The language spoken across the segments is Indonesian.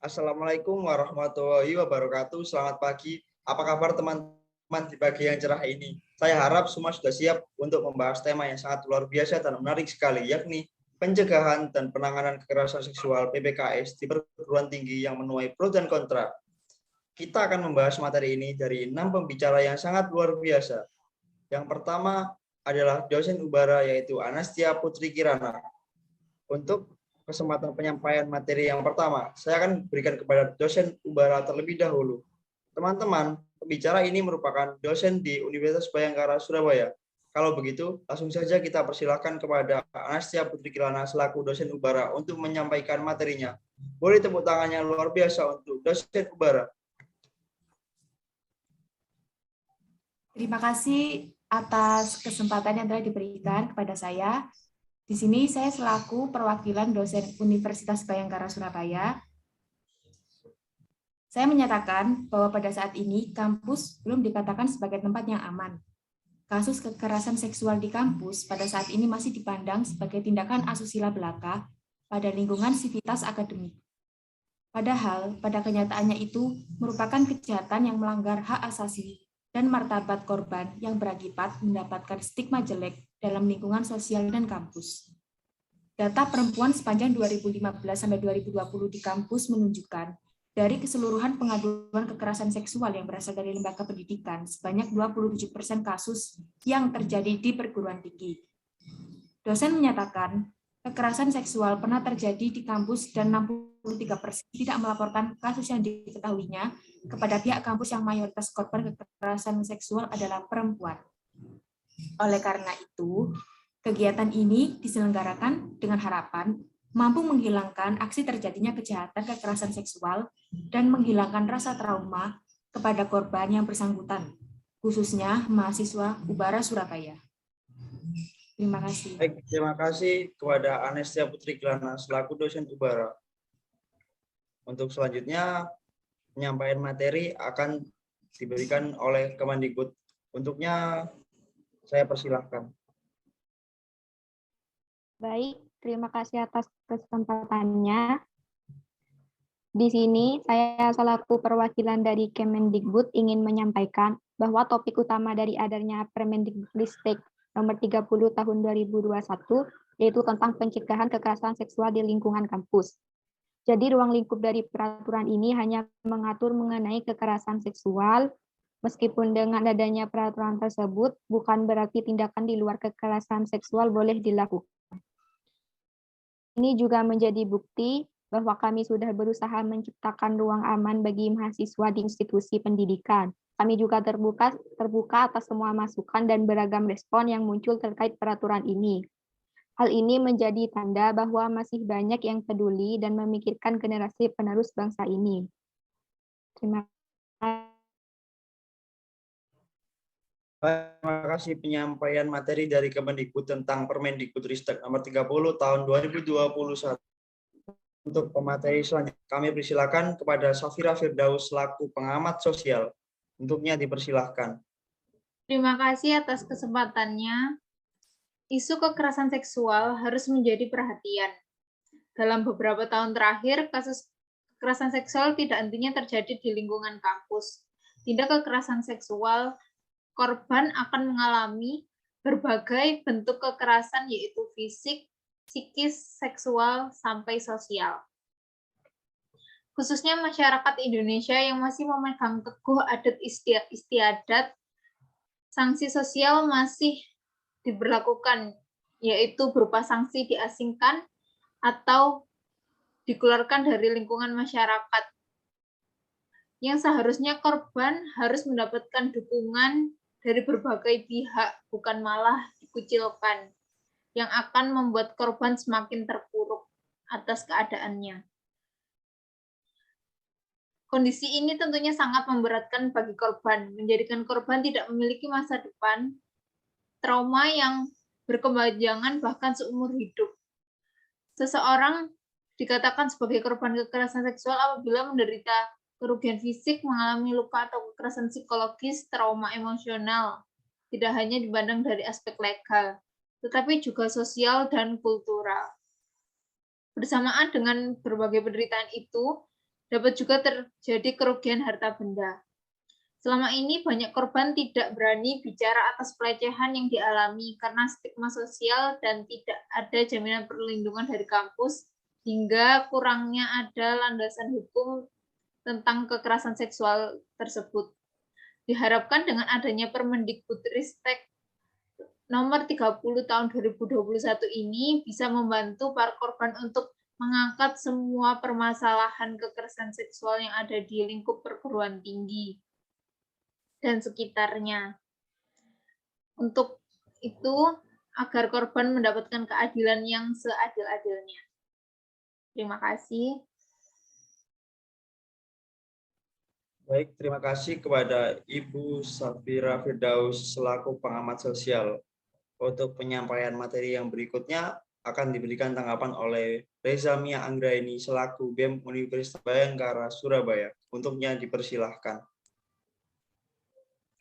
Assalamualaikum warahmatullahi wabarakatuh. Selamat pagi. Apa kabar teman-teman di pagi yang cerah ini? Saya harap semua sudah siap untuk membahas tema yang sangat luar biasa dan menarik sekali, yakni pencegahan dan penanganan kekerasan seksual PPKS di perguruan tinggi yang menuai pro dan kontra. Kita akan membahas materi ini dari 6 pembicara yang sangat luar biasa. Yang pertama adalah dosen Ubara, yaitu Anastia Putri Kirana. Untuk kesempatan penyampaian materi yang pertama, saya akan berikan kepada dosen Ubara terlebih dahulu. Teman-teman, pembicara ini merupakan dosen di Universitas Bhayangkara Surabaya. Kalau begitu, langsung saja kita persilahkan kepada Anastia Putri Kirana selaku dosen Ubara untuk menyampaikan materinya. Boleh tepuk tangannya luar biasa untuk dosen Ubara. Terima kasih atas kesempatan yang telah diberikan kepada saya. Di sini saya selaku perwakilan dosen Universitas Bhayangkara Surabaya. Saya menyatakan bahwa pada saat ini kampus belum dikatakan sebagai tempat yang aman. Kasus kekerasan seksual di kampus pada saat ini masih dipandang sebagai tindakan asusila belaka pada lingkungan sivitas akademik. Padahal pada kenyataannya itu merupakan kejahatan yang melanggar hak asasi dan martabat korban yang berakibat mendapatkan stigma jelek dalam lingkungan sosial dan kampus. Data perempuan sepanjang 2015-2020 di kampus menunjukkan dari keseluruhan pengaduan kekerasan seksual yang berasal dari lembaga pendidikan, sebanyak 27% kasus yang terjadi di perguruan tinggi. Dosen menyatakan, kekerasan seksual pernah terjadi di kampus dan 63% tidak melaporkan kasus yang diketahuinya kepada pihak kampus yang mayoritas korban kekerasan seksual adalah perempuan. Oleh karena itu, kegiatan ini diselenggarakan dengan harapan mampu menghilangkan aksi terjadinya kejahatan kekerasan seksual dan menghilangkan rasa trauma kepada korban yang bersangkutan, khususnya mahasiswa Ubara Surabaya. Terima kasih. Baik, terima kasih kepada Anastia Putri Kirana selaku dosen Ubara. Untuk selanjutnya, penyampaian materi akan diberikan oleh Kemendikbud. Untuknya, saya persilahkan. Baik, terima kasih atas kesempatannya. Di sini, saya selaku perwakilan dari Kemendikbud ingin menyampaikan bahwa topik utama dari adanya Permendikbudristek nomor 30 tahun 2021, yaitu tentang pencegahan kekerasan seksual di lingkungan kampus. Jadi ruang lingkup dari peraturan ini hanya mengatur mengenai kekerasan seksual, meskipun dengan adanya peraturan tersebut, bukan berarti tindakan di luar kekerasan seksual boleh dilakukan. Ini juga menjadi bukti bahwa kami sudah berusaha menciptakan ruang aman bagi mahasiswa di institusi pendidikan. Kami juga terbuka atas semua masukan dan beragam respon yang muncul terkait peraturan ini. Hal ini menjadi tanda bahwa masih banyak yang peduli dan memikirkan generasi penerus bangsa ini. Terima kasih. Terima kasih penyampaian materi dari Kemendikbud tentang Permendikbudristek nomor 30 tahun 2021. Untuk pemateri selanjutnya, kami persilakan kepada Safira Firdaus selaku pengamat sosial. Untuknya dipersilahkan. Terima kasih atas kesempatannya. Isu kekerasan seksual harus menjadi perhatian. Dalam beberapa tahun terakhir, kasus kekerasan seksual tidak hentinya terjadi di lingkungan kampus. Tindak kekerasan seksual, korban akan mengalami berbagai bentuk kekerasan yaitu fisik, psikis, seksual, sampai sosial. Khususnya masyarakat Indonesia yang masih memegang teguh adat istiadat, sanksi sosial masih diberlakukan, yaitu berupa sanksi diasingkan atau dikeluarkan dari lingkungan masyarakat. Yang seharusnya korban harus mendapatkan dukungan dari berbagai pihak, bukan malah dikucilkan, yang akan membuat korban semakin terpuruk atas keadaannya. Kondisi ini tentunya sangat memberatkan bagi korban, menjadikan korban tidak memiliki masa depan, trauma yang berkepanjangan bahkan seumur hidup. Seseorang dikatakan sebagai korban kekerasan seksual apabila menderita kerugian fisik, mengalami luka atau kekerasan psikologis, trauma emosional, tidak hanya dipandang dari aspek legal, tetapi juga sosial dan kultural. Bersamaan dengan berbagai penderitaan itu, Dapat juga terjadi kerugian harta benda. Selama ini banyak korban tidak berani bicara atas pelecehan yang dialami karena stigma sosial dan tidak ada jaminan perlindungan dari kampus, hingga kurangnya ada landasan hukum tentang kekerasan seksual tersebut. Diharapkan dengan adanya Permendikbudristek nomor 30 tahun 2021 ini bisa membantu para korban untuk mengangkat semua permasalahan kekerasan seksual yang ada di lingkup perguruan tinggi dan sekitarnya. Untuk itu, agar korban mendapatkan keadilan yang seadil-adilnya. Terima kasih. Baik, terima kasih kepada Ibu Safira Firdaus selaku pengamat sosial. Untuk penyampaian materi yang berikutnya akan diberikan tanggapan oleh Reza Mia Anggraini selaku BEM Universitas Bayangkara Surabaya. Untuknya dipersilahkan.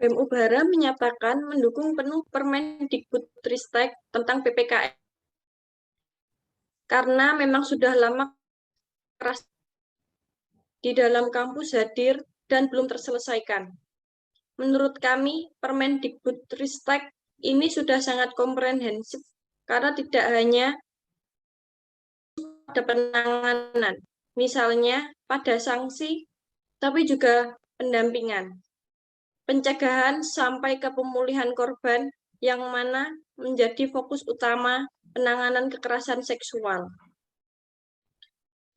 BEM Ubhara menyatakan mendukung penuh Permendikbudristek tentang PPKN karena memang sudah lama keras di dalam kampus hadir dan belum terselesaikan. Menurut kami, Permendikbudristek ini sudah sangat komprehensif karena tidak hanya pada penanganan, misalnya pada sanksi, tapi juga pendampingan, pencegahan sampai ke pemulihan korban yang mana menjadi fokus utama penanganan kekerasan seksual.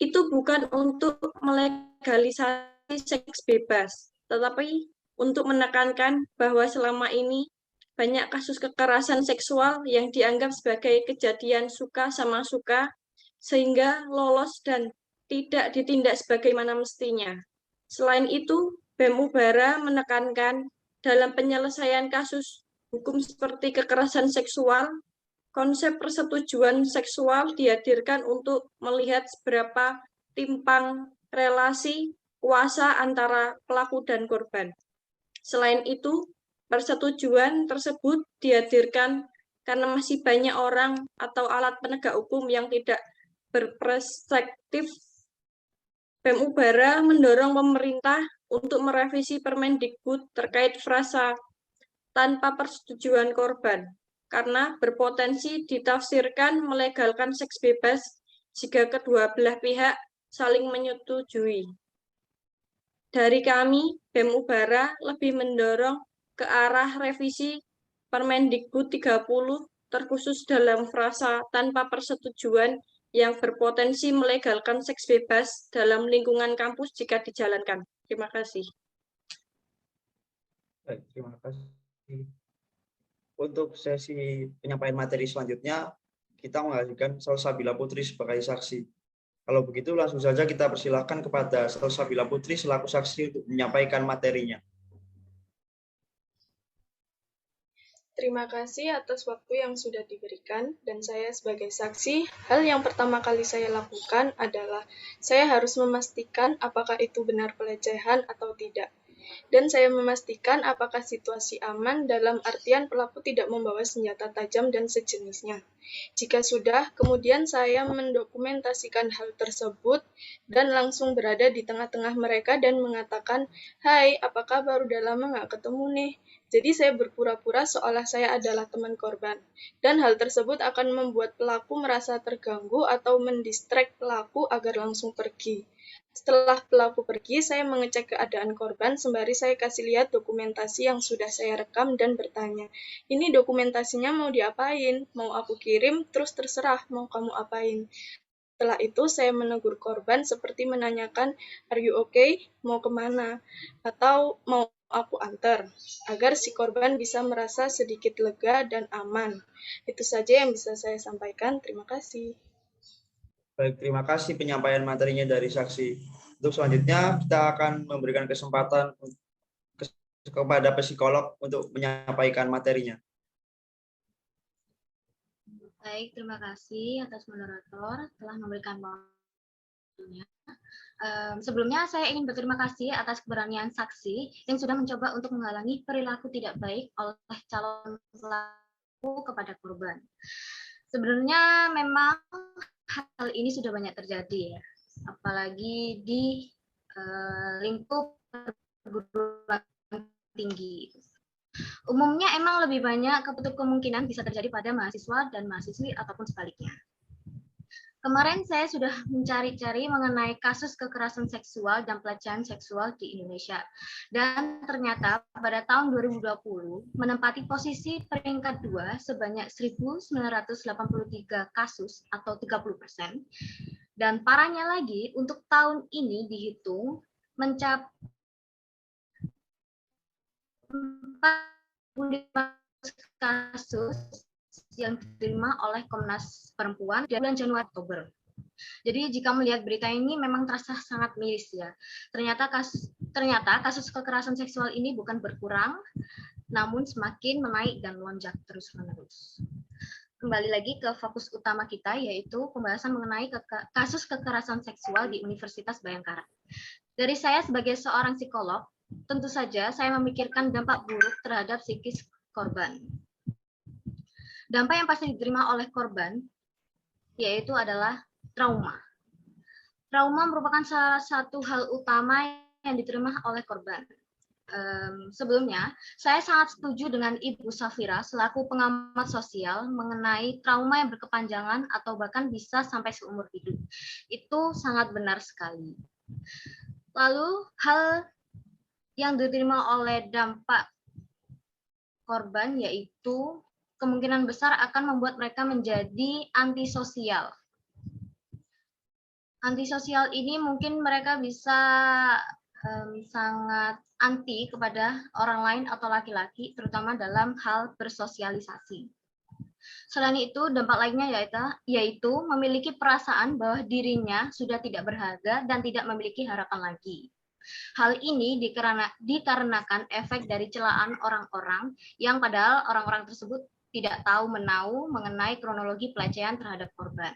Itu bukan untuk melegalisasi seks bebas, tetapi untuk menekankan bahwa selama ini banyak kasus kekerasan seksual yang dianggap sebagai kejadian suka sama suka, sehingga lolos dan tidak ditindak sebagaimana mestinya. Selain itu, BEM Ubhara menekankan dalam penyelesaian kasus hukum seperti kekerasan seksual, konsep persetujuan seksual dihadirkan untuk melihat seberapa timpang relasi kuasa antara pelaku dan korban. Selain itu, persetujuan tersebut dihadirkan karena masih banyak orang atau alat penegak hukum yang tidak berperspektif. BEM Ubhara mendorong pemerintah untuk merevisi Permendikbud terkait frasa tanpa persetujuan korban, karena berpotensi ditafsirkan melegalkan seks bebas jika kedua belah pihak saling menyetujui. Dari kami, BEM Ubhara lebih mendorong ke arah revisi Permendikbud 30 terkhusus dalam frasa tanpa persetujuan yang berpotensi melegalkan seks bebas dalam lingkungan kampus jika dijalankan. Terima kasih. Baik, terima kasih. Untuk sesi penyampaian materi selanjutnya, kita menghadirkan Salsabila Putri sebagai saksi. Kalau begitu, langsung saja kita persilahkan kepada Salsabila Putri selaku saksi untuk menyampaikan materinya. Terima kasih atas waktu yang sudah diberikan, dan saya sebagai saksi, hal yang pertama kali saya lakukan adalah saya harus memastikan apakah itu benar pelecehan atau tidak. Dan saya memastikan apakah situasi aman dalam artian pelaku tidak membawa senjata tajam dan sejenisnya. Jika sudah, kemudian saya mendokumentasikan hal tersebut dan langsung berada di tengah-tengah mereka dan mengatakan, "Hai, apakah baru udah lama nggak ketemu nih?" Jadi saya berpura-pura seolah saya adalah teman korban. Dan hal tersebut akan membuat pelaku merasa terganggu atau mendistract pelaku agar langsung pergi. Setelah pelaku pergi, saya mengecek keadaan korban sembari saya kasih lihat dokumentasi yang sudah saya rekam dan bertanya, "Ini dokumentasinya mau diapain? Mau aku kirim? Terus terserah mau kamu apain." Setelah itu, saya menegur korban seperti menanyakan, "Are you okay? Mau kemana? Atau mau aku antar?" Agar si korban bisa merasa sedikit lega dan aman. Itu saja yang bisa saya sampaikan. Terima kasih. Baik, terima kasih penyampaian materinya dari saksi. Untuk selanjutnya, kita akan memberikan kesempatan kepada psikolog untuk menyampaikan materinya. Baik, terima kasih atas moderator telah memberikan waktunya. Sebelumnya saya ingin berterima kasih atas keberanian saksi yang sudah mencoba untuk menghalangi perilaku tidak baik oleh calon pelaku kepada korban. Sebenarnya memang hal ini sudah banyak terjadi ya, apalagi di lingkup perguruan tinggi. Umumnya emang lebih banyak kemungkinan bisa terjadi pada mahasiswa dan mahasiswi ataupun sebaliknya. Kemarin saya sudah mencari-cari mengenai kasus kekerasan seksual dan pelecehan seksual di Indonesia. Dan ternyata pada tahun 2020 menempati posisi peringkat 2 sebanyak 1.983 kasus atau 30%. Dan parahnya lagi, untuk tahun ini dihitung mencapai 45 kasus yang diterima oleh Komnas Perempuan di bulan Januari Oktober. Jadi jika melihat berita ini memang terasa sangat miris ya. Ternyata kasus kekerasan seksual ini bukan berkurang, namun semakin menaik dan melonjak terus-menerus. Kembali lagi ke fokus utama kita, yaitu pembahasan mengenai kasus kekerasan seksual di Universitas Bhayangkara. Dari saya sebagai seorang psikolog, tentu saja saya memikirkan dampak buruk terhadap psikis korban. Dampak yang pasti diterima oleh korban yaitu adalah trauma. Trauma merupakan salah satu hal utama yang diterima oleh korban. Sebelumnya, saya sangat setuju dengan Ibu Safira selaku pengamat sosial mengenai trauma yang berkepanjangan atau bahkan bisa sampai seumur hidup. Itu sangat benar sekali. Lalu, hal yang diterima oleh dampak korban yaitu kemungkinan besar akan membuat mereka menjadi antisosial. Antisosial ini mungkin mereka bisa sangat anti kepada orang lain atau laki-laki, terutama dalam hal bersosialisasi. Selain itu, dampak lainnya yaitu memiliki perasaan bahwa dirinya sudah tidak berharga dan tidak memiliki harapan lagi. Hal ini dikarenakan efek dari celaan orang-orang yang padahal orang-orang tersebut tidak tahu menahu mengenai kronologi pelecehan terhadap korban.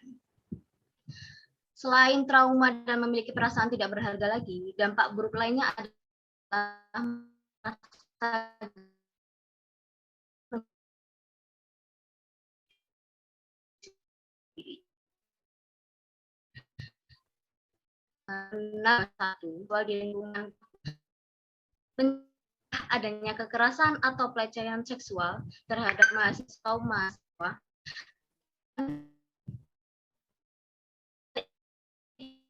Selain trauma dan memiliki perasaan tidak berharga lagi, dampak buruk lainnya adalah di lingkungan adanya kekerasan atau pelecehan seksual terhadap mahasiswa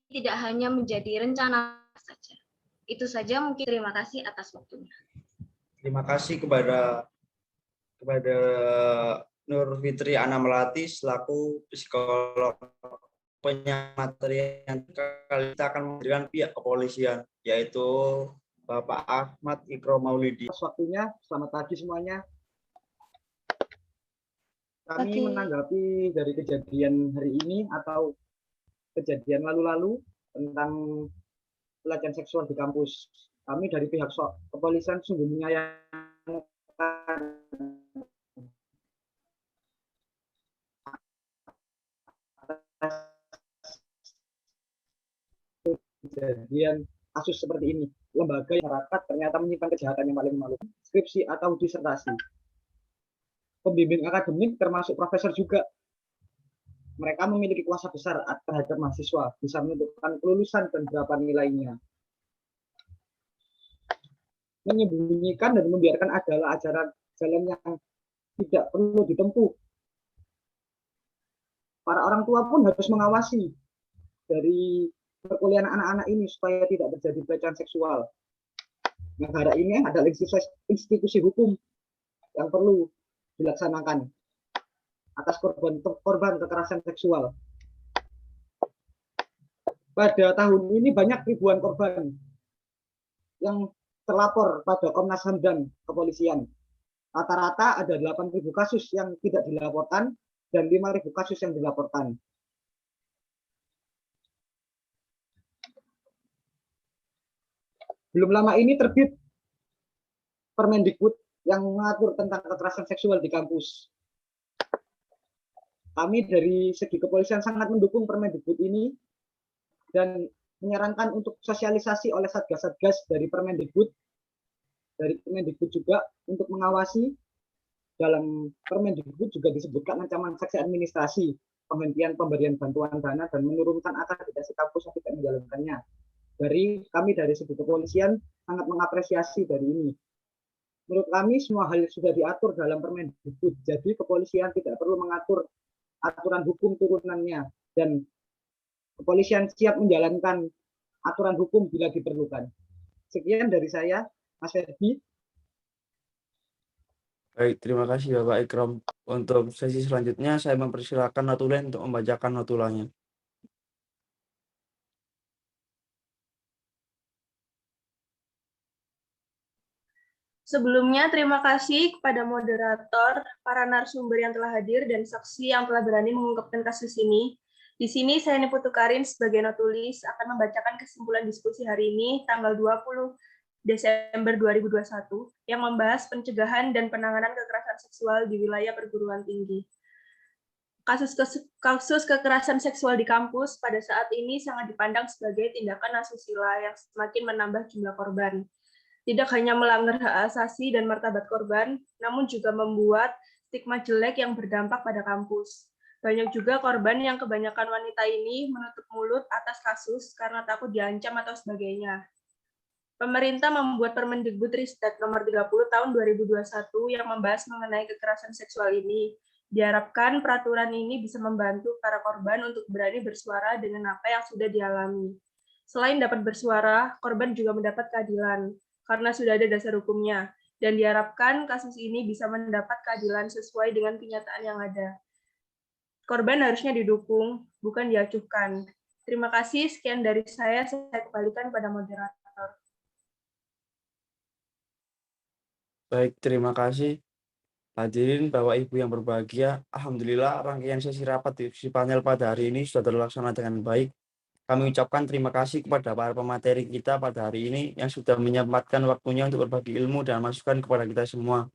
tidak hanya menjadi rencana saja. Itu saja mungkin. Terima kasih atas waktunya. Terima kasih kepada Nur Fitri Ana Melati selaku psikolog penyamateri yang kali kita akan memberikan pihak kepolisian, yaitu Bapak Ahmad Ikro Maulidi. Waktunya, selamat pagi semuanya. Kami menanggapi dari kejadian hari ini atau kejadian lalu-lalu tentang pelecehan seksual di kampus. Kami dari pihak kepolisian sungguh menyayangkan kejadian kasus seperti ini. Lembaga masyarakat ternyata menyimpan kejahatan yang paling memalukan. Skripsi atau disertasi. Pembimbing akademik termasuk profesor juga. Mereka memiliki kuasa besar terhadap mahasiswa, bisa menentukan kelulusan dan berapa nilainya. Menyembunyikan dan membiarkan adalah jalan yang tidak perlu ditempuh. Para orang tua pun harus mengawasi dari perkuliahan anak-anak ini supaya tidak terjadi pelecehan seksual. Negara ini adalah institusi hukum yang perlu dilaksanakan atas korban kekerasan seksual. Pada tahun ini banyak ribuan korban yang terlapor pada Komnas HAM dan kepolisian. Rata-rata ada 8.000 kasus yang tidak dilaporkan dan 5.000 kasus yang dilaporkan. Belum lama ini terbit Permendikbud yang mengatur tentang kekerasan seksual di kampus. Kami dari segi kepolisian sangat mendukung Permendikbud ini dan menyarankan untuk sosialisasi oleh satgas-satgas dari Permendikbud juga untuk mengawasi. Dalam Permendikbud juga disebutkan ancaman sanksi administrasi, penghentian pemberian bantuan dana dan menurunkan akreditasi kampus yang tidak menjalankannya. Kami dari segi kepolisian sangat mengapresiasi dari ini. Menurut kami semua hal sudah diatur dalam Permendikbud, jadi kepolisian tidak perlu mengatur aturan hukum turunannya, dan kepolisian siap menjalankan aturan hukum bila diperlukan. Sekian dari saya, Mas Ferdi. Baik, terima kasih Bapak Ikram. Untuk sesi selanjutnya, saya mempersilakan notulen untuk membacakan notulanya. Sebelumnya, terima kasih kepada moderator, para narasumber yang telah hadir, dan saksi yang telah berani mengungkapkan kasus ini. Di sini saya Niputu Karin sebagai notulis akan membacakan kesimpulan diskusi hari ini, tanggal 20 Desember 2021, yang membahas pencegahan dan penanganan kekerasan seksual di wilayah perguruan tinggi. Kasus kekerasan seksual di kampus pada saat ini sangat dipandang sebagai tindakan asusila yang semakin menambah jumlah korban. Tidak hanya melanggar hak asasi dan martabat korban, namun juga membuat stigma jelek yang berdampak pada kampus. Banyak juga korban yang kebanyakan wanita ini menutup mulut atas kasus karena takut diancam atau sebagainya. Pemerintah membuat Permendikbudristek nomor 30 tahun 2021 yang membahas mengenai kekerasan seksual ini. Diharapkan peraturan ini bisa membantu para korban untuk berani bersuara dengan apa yang sudah dialami. Selain dapat bersuara, korban juga mendapat keadilan, karena sudah ada dasar hukumnya, dan diharapkan kasus ini bisa mendapat keadilan sesuai dengan kenyataan yang ada. Korban harusnya didukung, bukan diacuhkan. Terima kasih, sekian dari saya kembalikan pada moderator. Baik, terima kasih. Hadirin Bapak Ibu yang berbahagia, Alhamdulillah rangkaian sesi rapat diskusi panel pada hari ini sudah terlaksana dengan baik. Kami ucapkan terima kasih kepada para pemateri kita pada hari ini yang sudah menyempatkan waktunya untuk berbagi ilmu dan masukan kepada kita semua.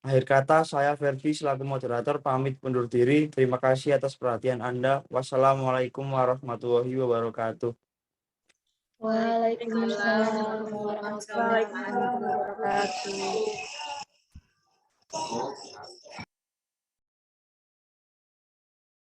Akhir kata, saya Ferdi selaku moderator pamit undur diri. Terima kasih atas perhatian Anda. Wassalamualaikum warahmatullahi wabarakatuh. Waalaikumsalam warahmatullahi wabarakatuh.